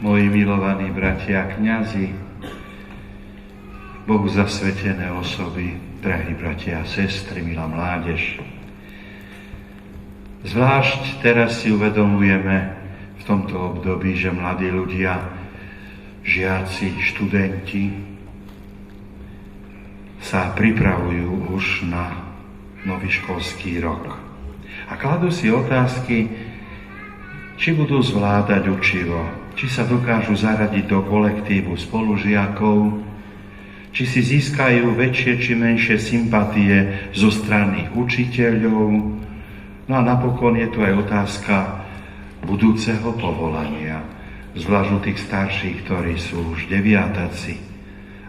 moji milovaní bratia kňazi, Bohu zasvetené osoby, drahí bratia a sestry, milá mládež. Zvlášť teraz si uvedomujeme v tomto období, že mladí ľudia, žiaci, študenti sa pripravujú už na nový školský rok. A kladú si otázky, či budú zvládať učivo, či sa dokážu zaradiť do kolektívu spolužiakov, či si získajú väčšie či menšie sympatie zo strany učiteľov. No a napokon je tu aj otázka budúceho povolania, zvlášť u tých starších, ktorí sú už deviataci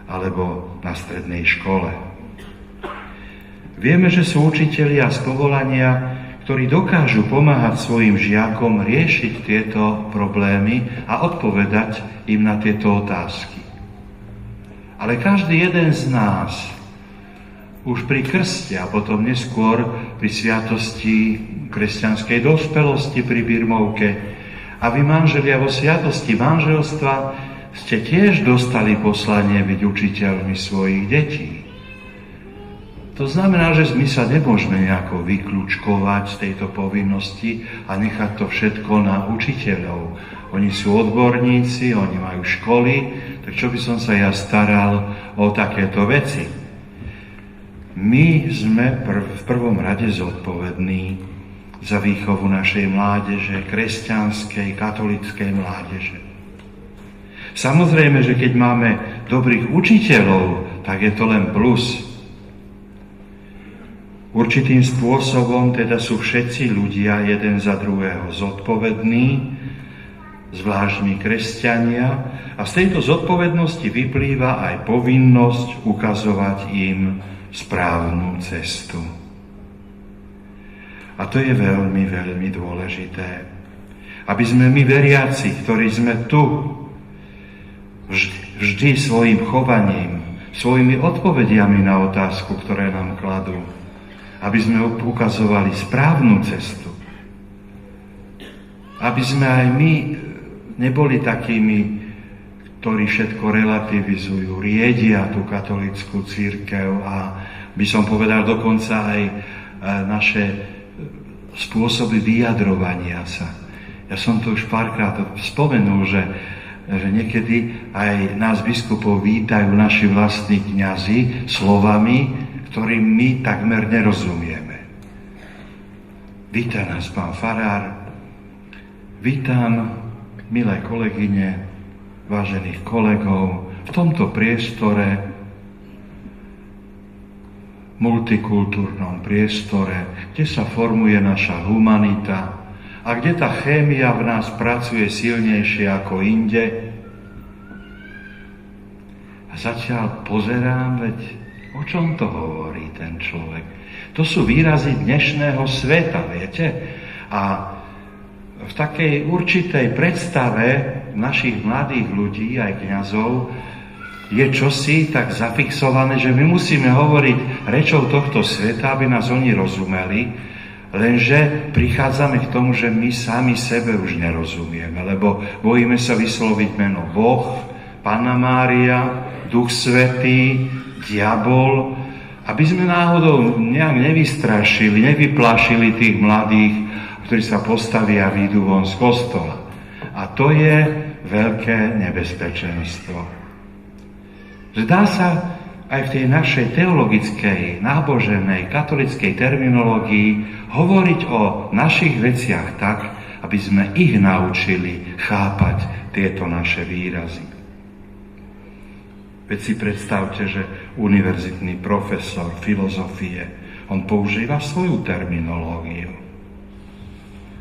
alebo na strednej škole. Vieme, že sú učitelia z povolania, ktorí dokážu pomáhať svojim žiakom riešiť tieto problémy a odpovedať im na tieto otázky. Ale každý jeden z nás už pri krste a potom neskôr pri sviatosti kresťanskej dospelosti, pri birmovke a vy manželia vo sviatosti manželstva ste tiež dostali poslanie byť učiteľmi svojich detí. To znamená, že my sa nemôžeme nejako vykľúčkovať z tejto povinnosti a nechať to všetko na učiteľov. Oni sú odborníci, oni majú školy, tak čo by som sa ja staral o takéto veci? My sme v prvom rade zodpovední za výchovu našej mládeže, kresťanskej, katolíckej mládeže. Samozrejme, že keď máme dobrých učiteľov, tak je to len plus. Určitým spôsobom teda sú všetci ľudia jeden za druhého zodpovední, zvlášť my kresťania, a z tejto zodpovednosti vyplýva aj povinnosť ukazovať im správnu cestu. A to je veľmi, veľmi dôležité, aby sme my veriaci, ktorí sme tu, vždy svojim chovaním, svojimi odpovediami na otázku, ktoré nám kladú, aby sme ukazovali správnu cestu. Aby sme aj my neboli takými, ktorí všetko relativizujú, riedia tú katolícku cirkev a by som povedal dokonca aj naše spôsoby vyjadrovania sa. Ja som to už párkrát spomenul, že niekedy aj nás biskupov vítajú naši vlastní kňazi slovami, ktorým my takmer nerozumieme. Víta nás pán farár, vítam milé kolegyne, vážených kolegov v tomto priestore, multikultúrnom priestore, kde sa formuje naša humanita a kde tá chémia v nás pracuje silnejšie ako inde. A zatiaľ pozerám, veď o čom to hovorí ten človek? To sú výrazy dnešného sveta, viete? A v takej určitej predstave našich mladých ľudí, aj kňazov, je čosi tak zafixované, že my musíme hovoriť rečou tohto sveta, aby nás oni rozumeli, lenže prichádzame k tomu, že my sami sebe už nerozumieme, lebo bojíme sa vysloviť meno Boh, Panna Mária, Duch Svätý, diabol, aby sme náhodou nejak nevystrašili, nevyplašili tých mladých, ktorí sa postavia a výjdu von z kostola. A to je veľké nebezpečenstvo. Zdá sa aj v tej našej teologickej, náboženej, katolíckej terminológii hovoriť o našich veciach tak, aby sme ich naučili chápať tieto naše výrazy. Veď si predstavte, že univerzitný profesor filozofie, on používa svoju terminológiu.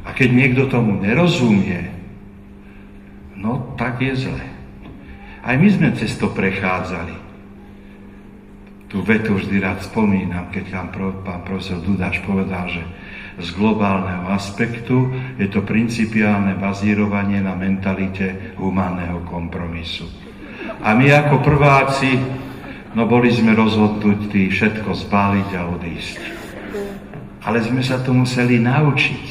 A keď niekto tomu nerozumie, no tak je zle. Aj my sme cez to prechádzali. Tú vetu vždy rád spomínam, keď tam pán profesor Dudáš povedal, že z globálneho aspektu je to principiálne bazírovanie na mentalite humánneho kompromisu. A my ako prváci, no boli sme rozhodnutí všetko zbáliť a odísť. Ale sme sa to museli naučiť.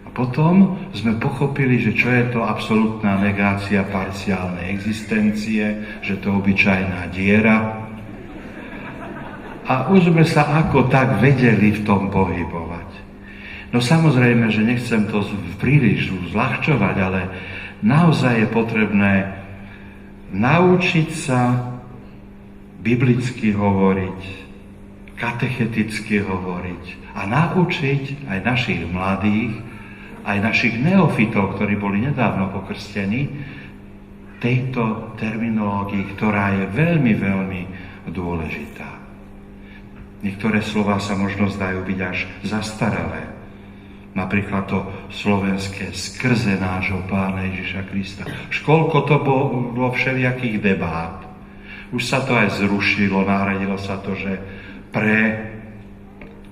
A Potom sme pochopili, že čo je to absolútna negácia parciálnej existencie, že to je obyčajná diera. A už sme sa ako tak vedeli v tom pohybovať. No samozrejme, že nechcem to príliš zľahčovať, ale naozaj je potrebné naučiť sa biblicky hovoriť, katecheticky hovoriť a naučiť aj našich mladých, aj našich neofitov, ktorí boli nedávno pokrstení, tejto terminológii, ktorá je veľmi, veľmi dôležitá. Niektoré slová sa možno zdajú byť až zastaralé. Napríklad to slovenské skrze nášho Pána Ježiša Krista. Škoľko to bolo všelijakých debát. Už sa to aj zrušilo, nahradilo sa to, že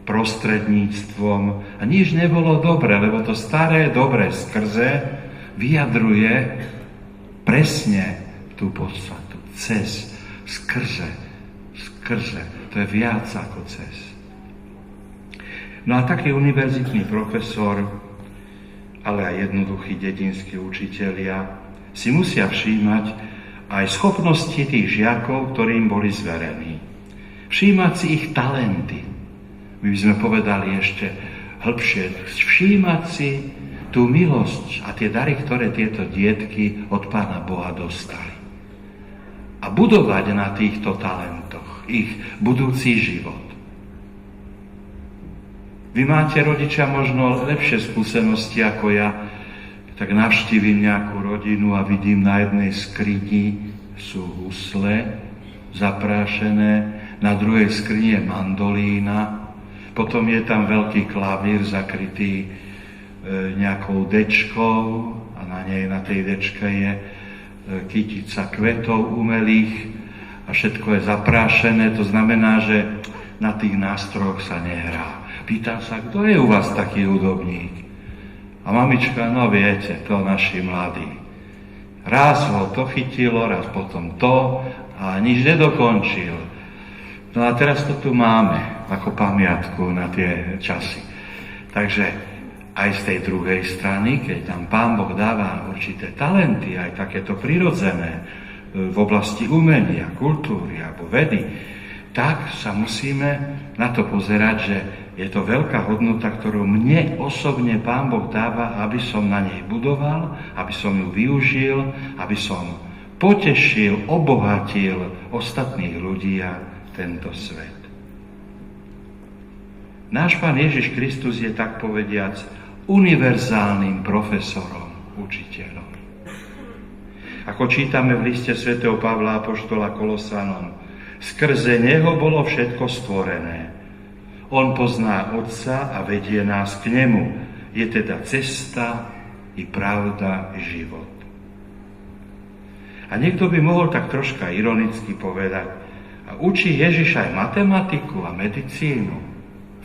prostredníctvom. A nič nebolo dobre, lebo to staré, dobre skrze vyjadruje presne tú podstatu. Cez, skrze. To je viac ako cez. No a taký univerzitný profesor, ale aj jednoduchí dedinskí učitelia si musia všímať aj schopnosti tých žiakov, ktorým boli zverení. Všímať si ich talenty. My by sme povedali ešte hĺbšie, všímať si tú milosť a tie dary, ktoré tieto dietky od Pána Boha dostali. A budovať na týchto talentoch ich budúci život. Vy máte, rodičia, možno lepšie skúsenosti ako ja, tak navštívim nejakú rodinu a vidím na jednej skrini sú husle zaprášené, na druhej skrini je mandolína, potom je tam veľký klavír zakrytý nejakou dečkou a na tej dečke je kytica kvetov umelých a všetko je zaprášené, to znamená, že na tých nástrojoch sa nehrá. Pýtam sa, kto je u vás taký hudobník? A mamička, no viete, to naši mladí. Raz ho to chytilo, raz potom to a nič nedokončil. No a teraz to tu máme ako pamiatku na tie časy. Takže aj z tej druhej strany, keď tam Pán Boh dáva určité talenty, aj takéto prirodzené v oblasti umenia, kultúry alebo vedy, tak sa musíme na to pozerať, že je to veľká hodnota, ktorú mne osobne Pán Boh dáva, aby som na nej budoval, aby som ju využil, aby som potešil, obohatil ostatných ľudí a tento svet. Náš Pán Ježiš Kristus je, tak povediac, univerzálnym profesorom, učiteľom. Ako čítame v liste svätého Pavla apoštola Kolosanom, skrze neho bolo všetko stvorené. On pozná Otca a vedie nás k nemu. Je teda cesta i pravda i život. A niekto by mohol tak troška ironicky povedať, a učí Ježiš aj matematiku a medicínu,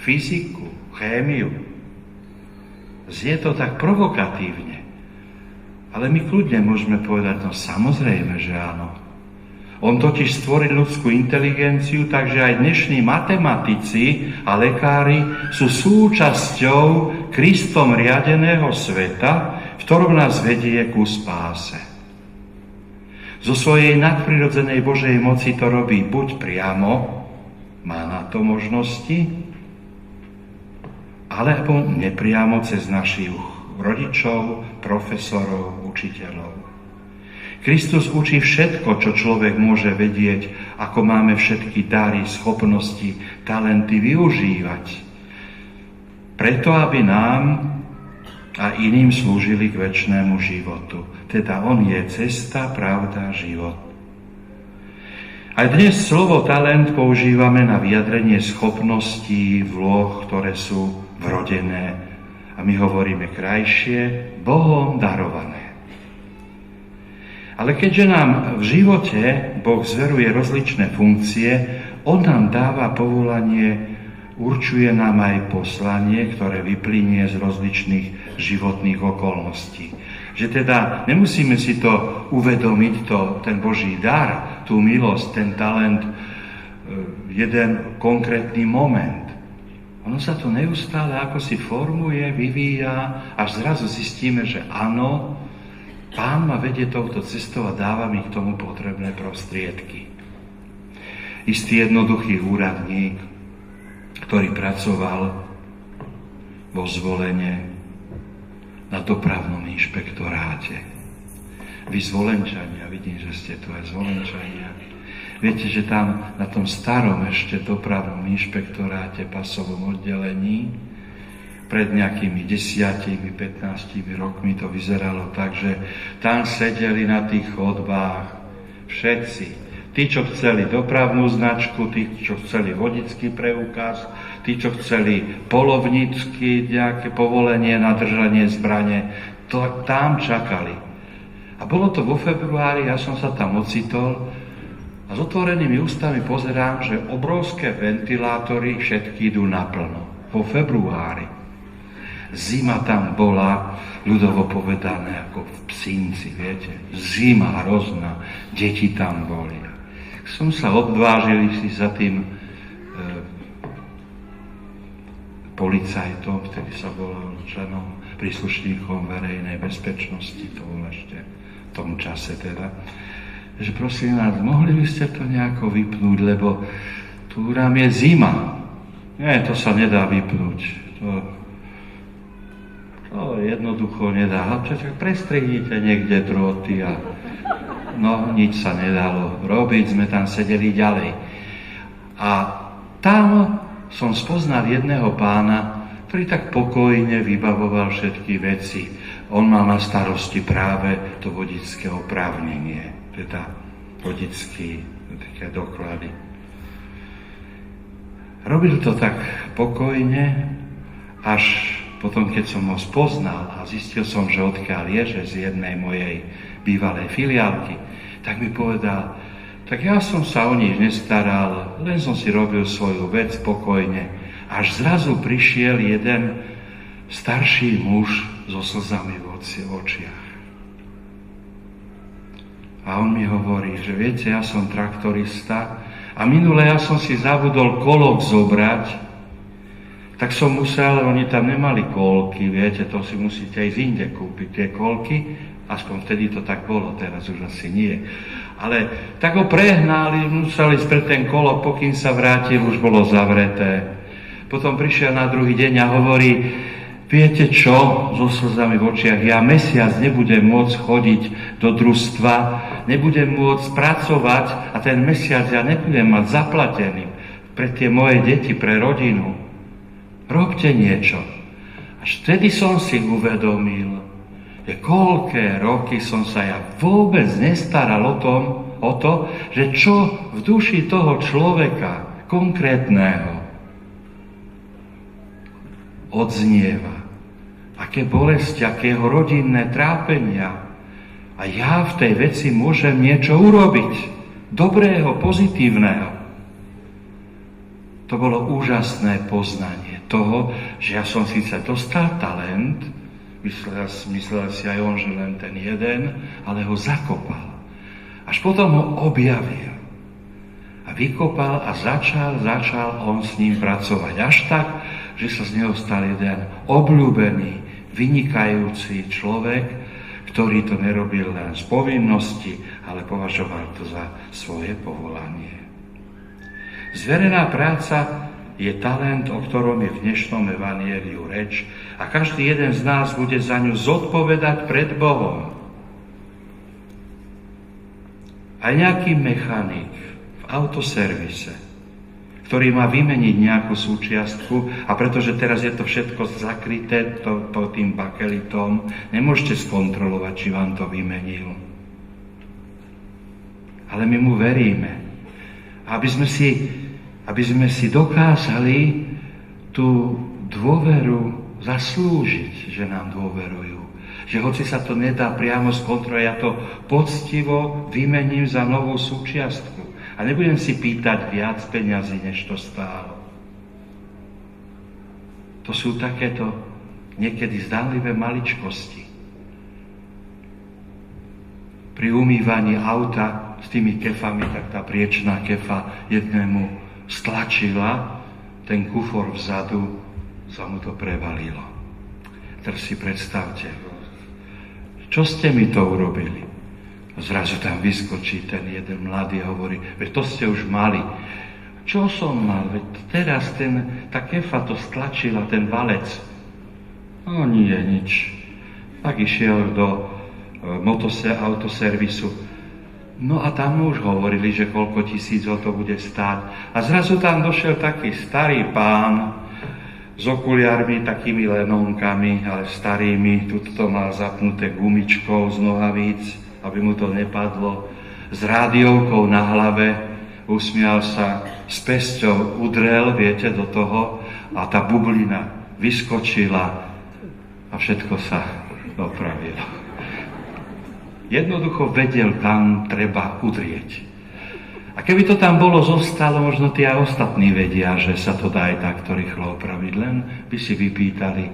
fyziku, chémiu. Znie to tak provokatívne. Ale my kľudne môžeme povedať, no samozrejme, že áno. On totiž stvoril ľudskú inteligenciu, takže aj dnešní matematici a lekári sú súčasťou Kristom riadeného sveta, v ktorom nás vedie ku spáse. Zo svojej nadprirodzenej Božej moci to robí buď priamo, má na to možnosti, alebo nepriamo cez našich rodičov, profesorov, učiteľov. Kristus učí všetko, čo človek môže vedieť, ako máme všetky dary, schopnosti, talenty využívať. Preto, aby nám a iným slúžili k večnému životu. Teda on je cesta, pravda, život. Aj dnes slovo talent používame na vyjadrenie schopností, vloh, ktoré sú vrodené. A my hovoríme krajšie, Bohom darované. Ale keďže nám v živote Boh zveruje rozličné funkcie, on nám dáva povolanie, určuje nám aj poslanie, ktoré vyplynie z rozličných životných okolností. Že teda nemusíme si to uvedomiť, ten Boží dar, tú milosť, ten talent, jeden konkrétny moment. Ono sa to neustále ako si formuje, vyvíja, až zrazu zistíme, že áno, Pán ma vedie touto cestou a dáva mi k tomu potrebné prostriedky. Istý jednoduchý úradník, ktorý pracoval vo Zvolene na dopravnom inšpektoráte. Vy Zvolenčania, vidím, že ste tu aj Zvolenčania. Viete, že tam na tom starom ešte dopravnom inšpektoráte, pasovom oddelení, pred nejakými 10-15 rokmi to vyzeralo tak, že tam sedeli na tých chodbách všetci. Tí, čo chceli dopravnú značku, tí, čo chceli vodický preukaz, tí, čo chceli polovnícky nejaké povolenie na držanie zbrane, to tam čakali. A bolo to vo februári, ja som sa tam ocitol a s otvorenými ústami pozerám, že obrovské ventilátory všetky idú naplno. Vo februári. Zima tam bola, ľudovo povedané, ako v Psinci, viete. Zima hrozná, deti tam boli. Som sa odvážil si za tým policajtom, vtedy sa bol členom príslušníkom verejnej bezpečnosti, to bol ešte v tom čase teda, že prosím vás, mohli by ste to nejako vypnúť, lebo tu nám je zima. Nie, to sa nedá vypnúť. To jednoducho nedá. Prestrihnite niekde drôty a no, nič sa nedalo robiť, sme tam sedeli ďalej. A tam som spoznal jedného pána, ktorý tak pokojne vybavoval všetky veci. On mal na starosti práve to vodičské oprávnenie, teda vodičské také doklady. Robil to tak pokojne, až potom, keď som ho spoznal a zistil som, že odkiaľ je, že z jednej mojej bývalej filiálky, tak mi povedal, tak ja som sa o nič nestaral, len som si robil svoju vec spokojne. Až zrazu prišiel jeden starší muž so slzami v očiach. A on mi hovorí, že viete, ja som traktorista a minule ja som si zabudol kolok zobrať, tak som musel, oni tam nemali kolky, viete, to si musíte aj inde kúpiť, tie kolky, aspoň vtedy to tak bolo, teraz už asi nie. Ale tak ho prehnali, museli ísť pre ten kolok, pokým sa vrátil, už bolo zavreté. Potom prišiel na druhý deň a hovorí, viete čo, so slzami v očiach, ja mesiac nebudem môcť chodiť do družstva, nebudem môcť pracovať a ten mesiac ja nebudem mať zaplatený pre tie moje deti, pre rodinu. Robte niečo. Až vtedy som si uvedomil, že koľké roky som sa ja vôbec nestaral o to, že čo v duši toho človeka konkrétneho odznieva. Aké bolesti, aké jeho rodinné trápenia. A ja v tej veci môžem niečo urobiť. Dobrého, pozitívneho. To bolo úžasné poznanie toho, že ja som síce dostal talent, myslel si aj on, že len ten jeden, ale ho zakopal. Až potom ho objavil. A vykopal a začal on s ním pracovať. Až tak, že sa z neho stal jeden obľúbený, vynikajúci človek, ktorý to nerobil len z povinnosti, ale považoval to za svoje povolanie. Zverená práca je talent, o ktorom je v dnešnom evanjeliu reč a každý jeden z nás bude za ňu zodpovedať pred Bohom. Aj nejaký mechanik v autoservise, ktorý má vymeniť nejakú súčiastku a pretože teraz je to všetko zakryté tým bakelitom, nemôžete skontrolovať, či vám to vymenil. Ale my mu veríme. Aby sme si dokázali tú dôveru zaslúžiť, že nám dôverujú. Že hoci sa to nedá priamo skontrolovať, ja to poctivo vymením za novú súčiastku. A nebudem si pýtať viac peňazí, než to stálo. To sú takéto niekedy zdánlivé maličkosti. Pri umývaní auta s tými kefami, tak tá priečná kefa jednému stlačila ten kufor vzadu sa mu to prevalilo. Teraz si predstavte, čo ste mi to urobili? Zrazu tam vyskočí ten jeden mladý a hovorí, veď to ste už mali. Čo som mal? Veď teraz tá kefa to stlačila, ten valec. No nie, nič. Tak išiel do autoservisu. No a tam už hovorili, že koľko tisícov to bude stáť. A zrazu tam došiel taký starý pán s okuliarmi, takými lenónkami, ale starými. Tuto mal zapnuté gumičkou z nohavíc, aby mu to nepadlo. S rádiovkou na hlave, usmial sa, s pesťou udrel, viete, do toho a tá bublina vyskočila a všetko sa opravilo. Jednoducho vedel, kam treba udrieť. A keby to tam bolo zostalo, možno tí aj ostatní vedia, že sa to dá aj takto rýchlo opraviť, len by si vypýtali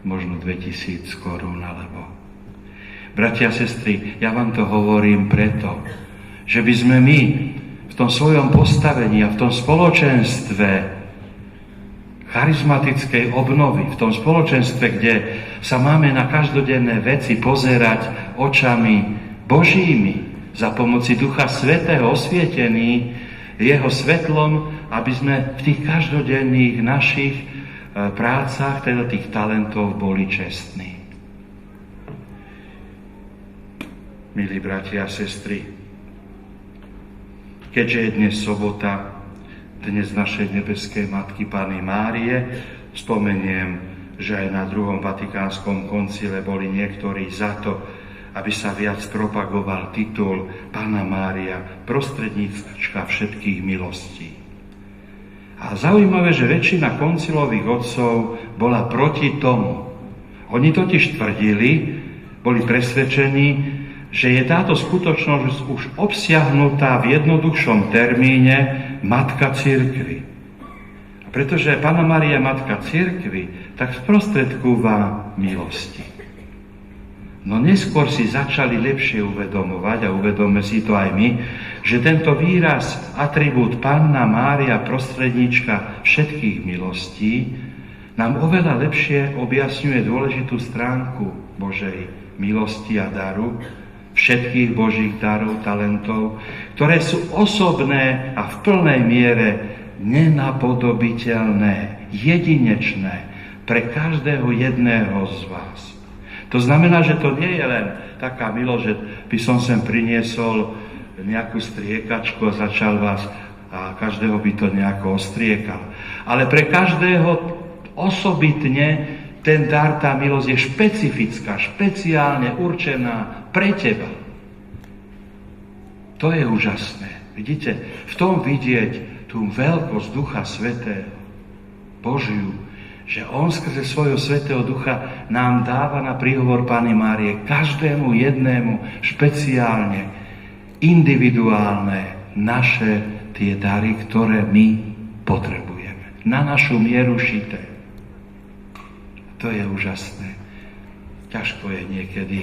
možno 2000 korún alebo... Bratia a sestry, ja vám to hovorím preto, že by sme my v tom svojom postavení a v tom spoločenstve charizmatickej obnovy, v tom spoločenstve, kde sa máme na každodenné veci pozerať očami Božími, za pomoci Ducha Svätého osvietení jeho svetlom, aby sme v tých každodenných našich prácach, teda tých talentov, boli čestní. Milí bratia a sestry, keďže je dnes sobota, dnes našej nebeskej Matky Panny Márie, spomeniem, že aj na druhom Vatikánskom koncile boli niektorí za to, aby sa viac propagoval titul Panna Mária, prostredníčka všetkých milostí. A zaujímavé, že väčšina koncilových otcov bola proti tomu. Oni totiž tvrdili, boli presvedčení, že je táto skutočnosť už obsiahnutá v jednoduchšom termíne Matka Cirkvi. A pretože Panna Mária Matka Cirkvi, tak sprostredkúva milosti. No neskôr si začali lepšie uvedomovať, a uvedome si to aj my, že tento výraz, atribút Panna Mária, prostredníčka všetkých milostí, nám oveľa lepšie objasňuje dôležitú stránku Božej milosti a daru, všetkých Božích darov, talentov, ktoré sú osobné a v plnej miere nenapodobiteľné, jedinečné pre každého jedného z vás. To znamená, že to nie je len taká milosť, že by som sem priniesol nejakú striekačku a začal vás a každého by to nejako ostriekal. Ale pre každého osobitne ten dar, tá milosť je špecifická, špeciálne určená pre teba. To je úžasné. Vidíte, v tom vidieť tú veľkosť Ducha Svätého, Božiu, že on skrze svojho Svätého Ducha nám dáva na príhovor Panny Márie každému jednému špeciálne, individuálne naše tie dary, ktoré my potrebujeme. Na našu mieru šité. To je úžasné. Ťažko je niekedy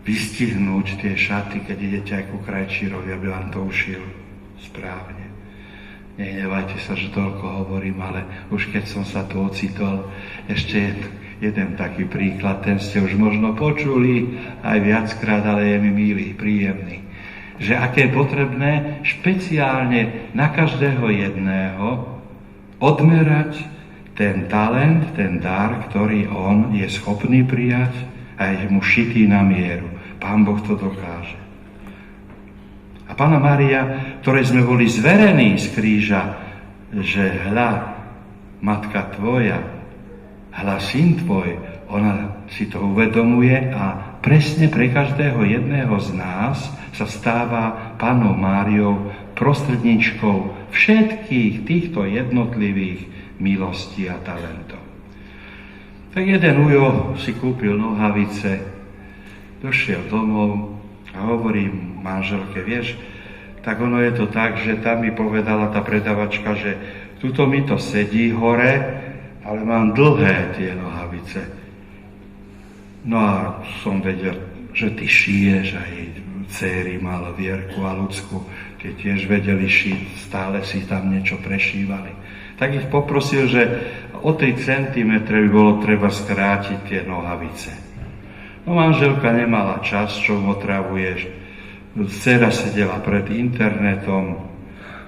vystihnúť tie šaty, keď idete aj ku krajčírovi, aby vám to ušiel správne. Nehnevajte sa, že toľko hovorím, ale už keď som sa tu ocitol, ešte jeden taký príklad, ten ste už možno počuli aj viackrát, ale je mi milý, príjemný. Že aké je potrebné špeciálne na každého jedného odmerať ten talent, ten dar, ktorý on je schopný prijať a je mu šitý na mieru. Pán Boh to dokáže. A Panna Mária, ktorej sme boli zverení z kríža, že hľa, matka tvoja, hľa, syn tvoj, ona si to uvedomuje a presne pre každého jedného z nás sa stáva Pannou Máriou prostredníčkou všetkých týchto jednotlivých milostí a talentov. Tak jeden ujo si kúpil nohavice, došiel domov a hovorí manželke, vieš, tak ono je to tak, že tam mi povedala tá predavačka, že tuto mi to sedí hore, ale mám dlhé tie nohavice. No a som vedel, že ty šiješ, aj dcéry mal Vierku a Lucku, tie tiež vedeli šiť, stále si tam niečo prešívali. tak ich poprosil, že o 3 cm by bolo treba skrátiť tie nohavice. No manželka nemala čas, čo otravuješ. Dcera sedela pred internetom,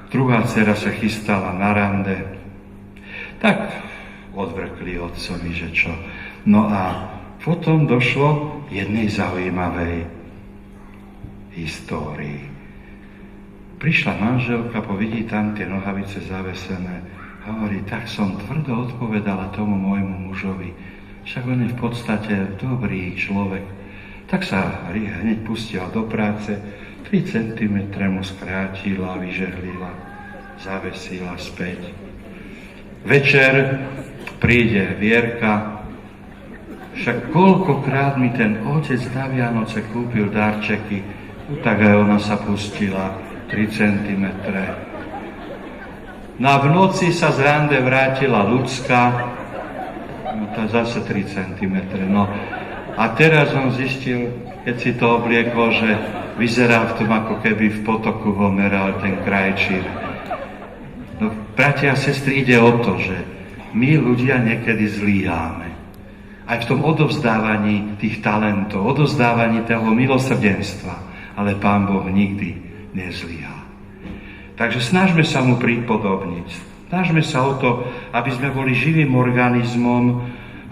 druhá dcera sa chystala na rande. Tak odvrkli otcovi, že čo. No a potom došlo jednej zaujímavej histórii. Prišla manželka, vidí tam tie nohavice zavesené, hovorí, tak som tvrdo odpovedala tomu môjmu mužovi, však on je v podstate dobrý človek. Tak sa hneď pustila do práce, 3 cm mu skrátila, vyžehlila, zavesila späť. Večer príde Vierka, však koľkokrát mi ten otec na Vianoce kúpil darčeky, tak aj ona sa pustila 3 cm. No a v noci sa z rande vrátila Ľudská, no to zase 3 cm. No a teraz on zistil, keď si to obliekol, že vyzerá v tom, ako keby v potoku ho meral ten krajčír. No, bratia a sestry, ide o to, že my ľudia niekedy zlyháme. Aj v tom odovzdávaní tých talentov, odovzdávaní toho milosrdenstva. Ale Pán Boh nikdy nezlyhá. Takže snažme sa mu pripodobniť. Snažme sa o to, aby sme boli živým organizmom.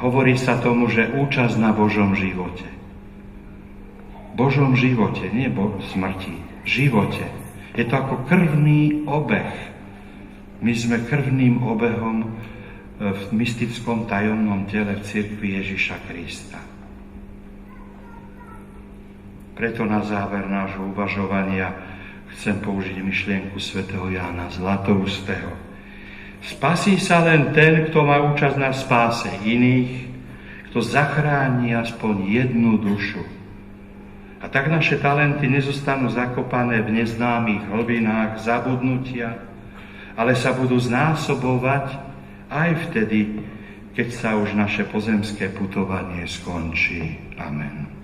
Hovorí sa tomu, že účasť na Božom živote. Božom živote, nie smrti. Živote. Je to ako krvný obeh. My sme krvným obehom v mystickom tajomnom tele v cirkvi Ježiša Krista. Preto na záver nášho uvažovania chcem použiť myšlienku svätého Jána Zlatoustého. Spasí sa len ten, kto má účasť na spáse iných, kto zachráni aspoň jednu dušu. A tak naše talenty nezostanú zakopané v neznámych hlbinách zabudnutia, ale sa budú znásobovať aj vtedy, keď sa už naše pozemské putovanie skončí. Amen.